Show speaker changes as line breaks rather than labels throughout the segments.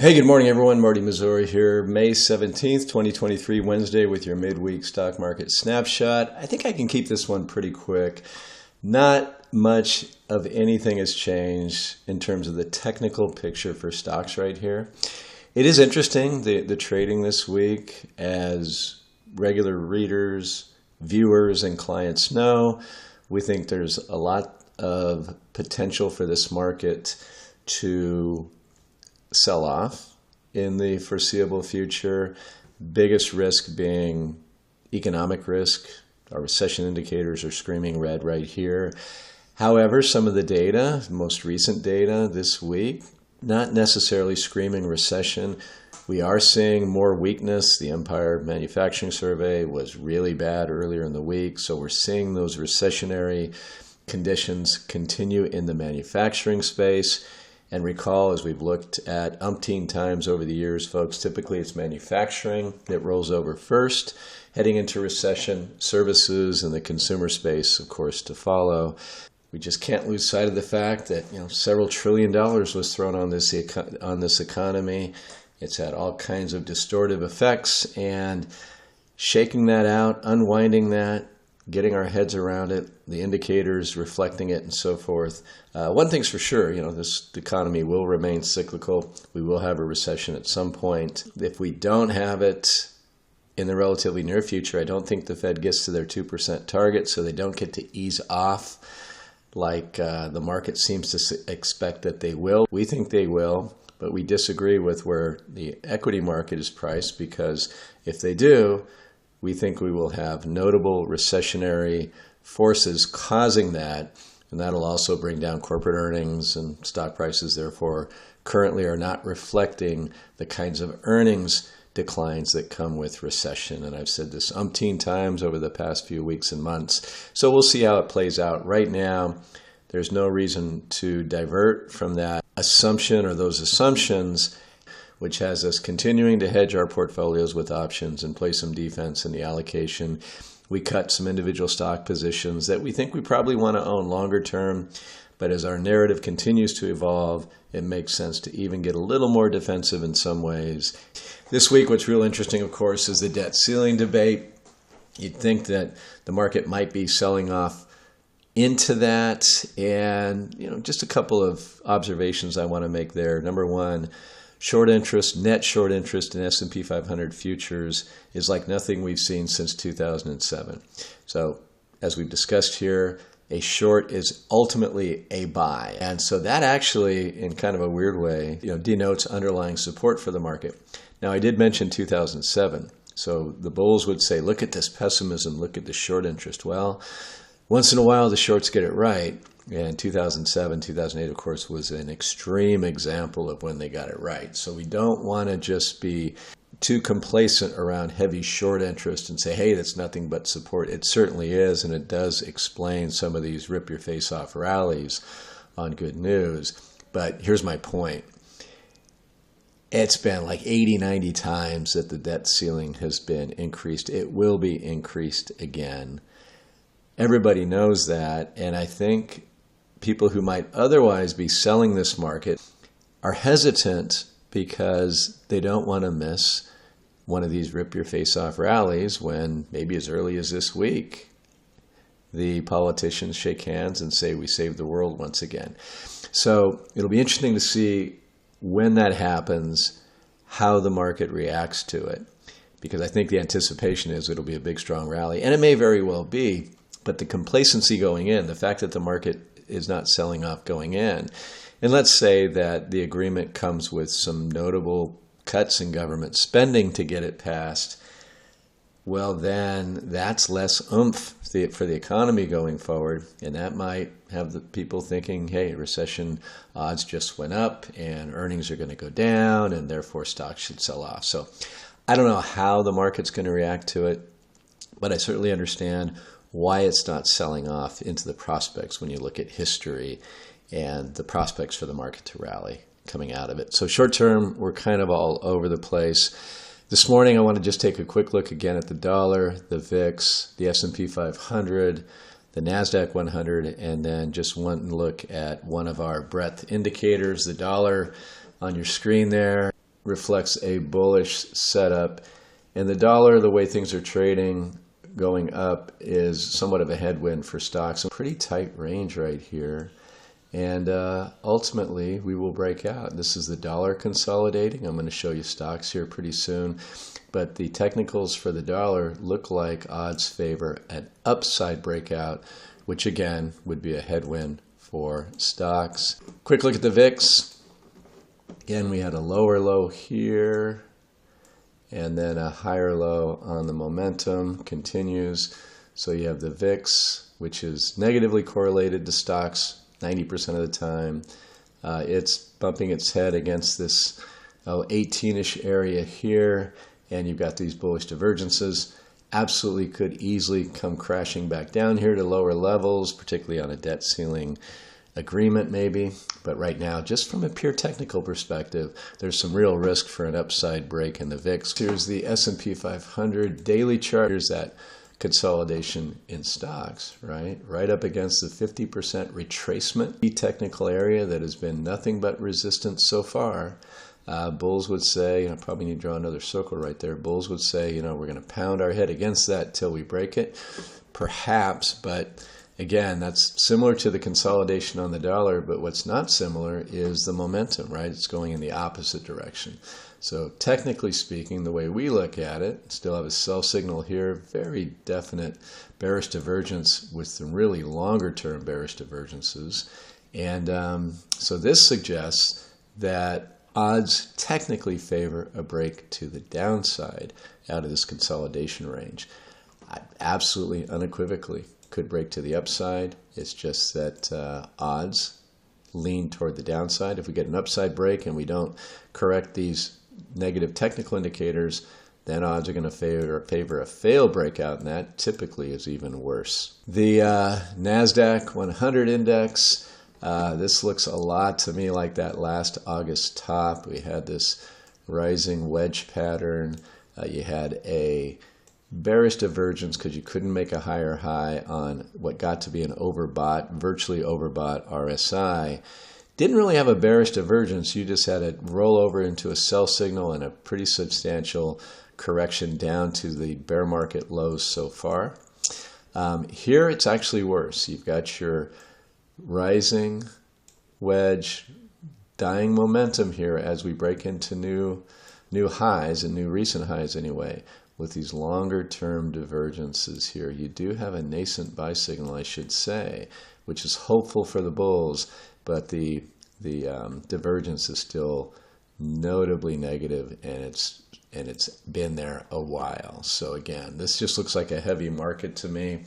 Hey, good morning, everyone. Marty Missouri here, May 17th, 2023, Wednesday, with your midweek stock market snapshot. I think I can keep this one pretty quick. Not much of anything has changed in terms of the technical picture for stocks right here. It is interesting, the trading this week, as regular readers, viewers, and clients know. We think there's a lot of potential for this market to sell off in the foreseeable future. Biggest risk being economic risk. Our recession indicators are screaming red right here. However, some of the data, most recent data this week, not necessarily screaming recession. We are seeing more weakness. The Empire Manufacturing Survey was really bad earlier in the week, so we're seeing those recessionary conditions continue in the manufacturing space. And recall, as we've looked at umpteen times over the years, folks, typically it's manufacturing that rolls over first, heading into recession, services and the consumer space, of course, to follow. We just can't lose sight of the fact that several $1 trillion was thrown on this economy. It's had all kinds of distortive effects, and shaking that out, unwinding that, getting our heads around it, the indicators reflecting it, and so forth. One thing's for sure, this economy will remain cyclical. We will have a recession at some point. If we don't have it in the relatively near future, I don't think the Fed gets to their 2% target, so they don't get to ease off like the market seems to expect that they will. We think they will, but we disagree with where the equity market is priced, because if they do, we think we will have notable recessionary forces causing that, and that'll also bring down corporate earnings, and stock prices, therefore, currently are not reflecting the kinds of earnings declines that come with recession. And I've said this umpteen times over the past few weeks and months. So we'll see how it plays out. Right now, there's no reason to divert from that assumption or those assumptions, which has us continuing to hedge our portfolios with options and play some defense in the allocation. We cut some individual stock positions that we think we probably want to own longer term, but as our narrative continues to evolve, it makes sense to even get a little more defensive in some ways. This week, what's real interesting, of course, is the debt ceiling debate. You'd think that the market might be selling off into that, and just a couple of observations I want to make there. Number one, short interest, net short interest in S&P 500 futures is like nothing we've seen since 2007. So as we've discussed here, a short is ultimately a buy. And so that actually, in kind of a weird way, denotes underlying support for the market. Now, I did mention 2007. So the bulls would say, look at this pessimism, look at the short interest. Well, once in a while, the shorts get it right. And 2007, 2008, of course, was an extreme example of when they got it right. So we don't want to just be too complacent around heavy short interest and say, hey, that's nothing but support. It certainly is, and it does explain some of these rip-your-face-off rallies on good news. But here's my point. It's been like 80, 90 times that the debt ceiling has been increased. It will be increased again. Everybody knows that, and I think people who might otherwise be selling this market are hesitant because they don't want to miss one of these rip-your-face-off rallies when maybe as early as this week, the politicians shake hands and say, we saved the world once again. So it'll be interesting to see when that happens, how the market reacts to it, because I think the anticipation is it'll be a big, strong rally, and it may very well be. But the complacency going in, the fact that the market is not selling off going in, and let's say that the agreement comes with some notable cuts in government spending to get it passed, well, then that's less oomph for the economy going forward, and that might have the people thinking, hey, recession odds just went up and earnings are going to go down, and therefore stocks should sell off. So I don't know how the market's going to react to it, but I certainly understand why it's not selling off into the prospects when you look at history and the prospects for the market to rally coming out of it. So short term, we're kind of all over the place. This morning, I want to just take a quick look again at the dollar, the VIX, the S&P 500, the NASDAQ 100, and then just one look at one of our breadth indicators, the dollar on your screen there. reflects a bullish setup. And the dollar, the way things are trading, going up is somewhat of a headwind for stocks. A pretty tight range right here. And ultimately, we will break out. This is the dollar consolidating. I'm going to show you stocks here pretty soon. But the technicals for the dollar look like odds favor an upside breakout, which again would be a headwind for stocks. Quick look at the VIX. Again, we had a lower low here and then a higher low on the momentum. Continues. So you have the VIX, which is negatively correlated to stocks 90% of the time. It's bumping its head against this 18-ish area here, and you've got these bullish divergences. Absolutely could easily come crashing back down here to lower levels, particularly on a debt ceiling agreement maybe. But right now, just from a pure technical perspective, there's some real risk for an upside break in the VIX. Here's the S&P 500 daily chart. Here's that consolidation in stocks, right up against the 50% retracement, the technical area that has been nothing but resistance so far. Bulls would say, I probably need to draw another circle right there. Bulls would say, we're going to pound our head against that till we break it, perhaps. But again, that's similar to the consolidation on the dollar. But what's not similar is the momentum, right? It's going in the opposite direction. So technically speaking, the way we look at it, still have a sell signal here, very definite bearish divergence with some really longer term bearish divergences. And so this suggests that odds technically favor a break to the downside out of this consolidation range. Absolutely, unequivocally, could break to the upside. It's just that odds lean toward the downside. If we get an upside break and we don't correct these negative technical indicators, then odds are going to favor a fail breakout, and that typically is even worse. The NASDAQ 100 index, this looks a lot to me like that last August top. We had this rising wedge pattern. You had a bearish divergence because you couldn't make a higher high on what got to be an overbought, virtually overbought RSI. Didn't really have a bearish divergence. You just had it roll over into a sell signal and a pretty substantial correction down to the bear market lows so far. Here it's actually worse. You've got your rising wedge, dying momentum here as we break into new highs and new recent highs anyway. With these longer term divergences here, you do have a nascent buy signal, I should say, which is hopeful for the bulls. But the divergence is still notably negative, and it's been there a while. So again, this just looks like a heavy market to me.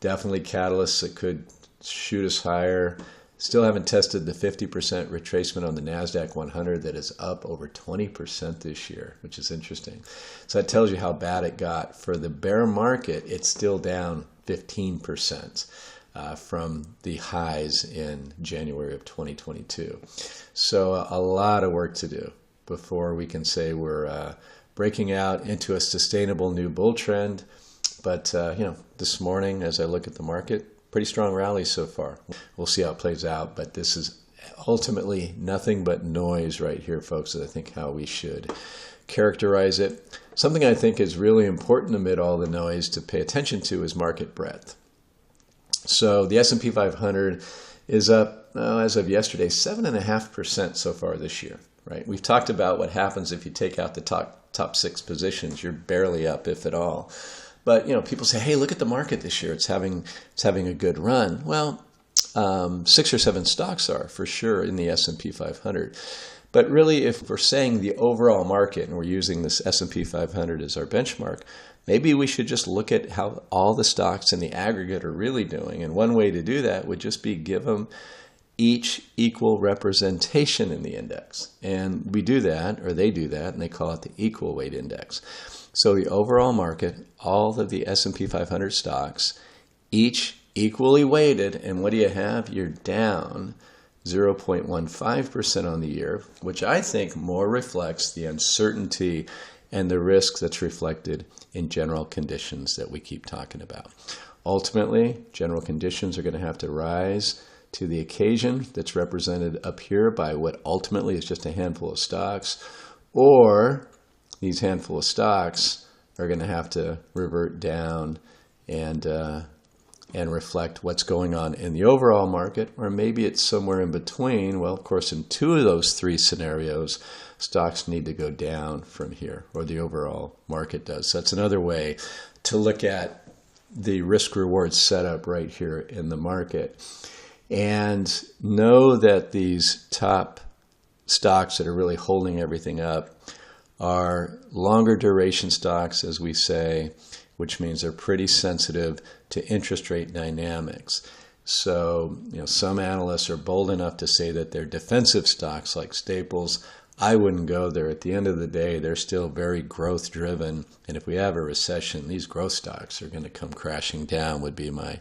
Definitely catalysts that could shoot us higher. Still haven't tested the 50% retracement on the NASDAQ 100 that is up over 20% this year, which is interesting. So that tells you how bad it got. For the bear market, it's still down 15%. From the highs in January of 2022. So a lot of work to do before we can say we're breaking out into a sustainable new bull trend. But this morning, as I look at the market, pretty strong rally so far. We'll see how it plays out, but this is ultimately nothing but noise right here, folks, I think how we should characterize it. Something I think is really important amid all the noise to pay attention to is market breadth. So the S&P 500 is up, as of yesterday, 7.5% so far this year, right? We've talked about what happens if you take out the top 6 positions. You're barely up, if at all. But, people say, hey, look at the market this year. It's having a good run. Well, 6 or 7 stocks are, for sure, in the S&P 500. But really, if we're saying the overall market, and we're using this S&P 500 as our benchmark, maybe we should just look at how all the stocks in the aggregate are really doing. And one way to do that would just be give them each equal representation in the index. And we do that, or they do that, and they call it the equal weight index. So the overall market, all of the S&P 500 stocks, each equally weighted. And what do you have? You're down 0.15% on the year, which I think more reflects the uncertainty and the risk that's reflected in general conditions that we keep talking about. Ultimately, general conditions are going to have to rise to the occasion that's represented up here by what ultimately is just a handful of stocks, or these handful of stocks are going to have to revert down and reflect what's going on in the overall market, or maybe it's somewhere in between. Well, of course, in two of those three scenarios, stocks need to go down from here, or the overall market does. So that's another way to look at the risk-reward setup right here in the market. And know that these top stocks that are really holding everything up are longer duration stocks, as we say, which means they're pretty sensitive to interest rate dynamics. So, some analysts are bold enough to say that they're defensive stocks like staples. I wouldn't go there. At the end of the day, they're still very growth driven. And if we have a recession, these growth stocks are going to come crashing down, would be my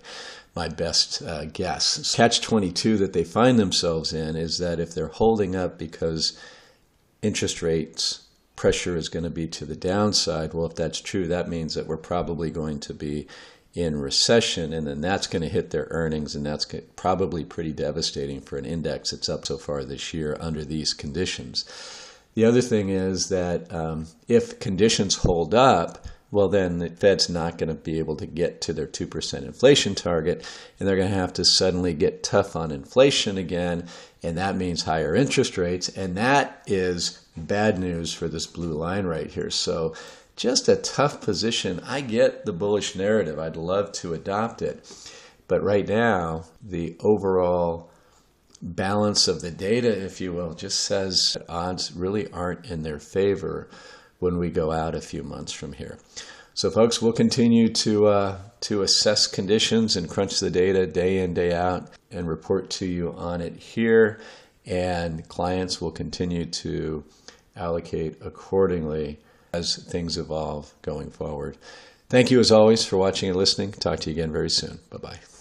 best guess. Catch-22 that they find themselves in is that if they're holding up because interest rates pressure is going to be to the downside, well, if that's true, that means that we're probably going to be in recession, and then that's going to hit their earnings, and that's probably pretty devastating for an index that's up so far this year under these conditions. The other thing is that if conditions hold up, well, then the Fed's not going to be able to get to their 2% inflation target, and they're going to have to suddenly get tough on inflation again, and that means higher interest rates, and that is bad news for this blue line right here. So just a tough position. I get the bullish narrative. I'd love to adopt it. But right now, the overall balance of the data, if you will, just says odds really aren't in their favor when we go out a few months from here. So folks, we'll continue to assess conditions and crunch the data day in, day out, and report to you on it here. And clients will continue to allocate accordingly as things evolve going forward. Thank you as always for watching and listening. Talk to you again very soon. Bye-bye.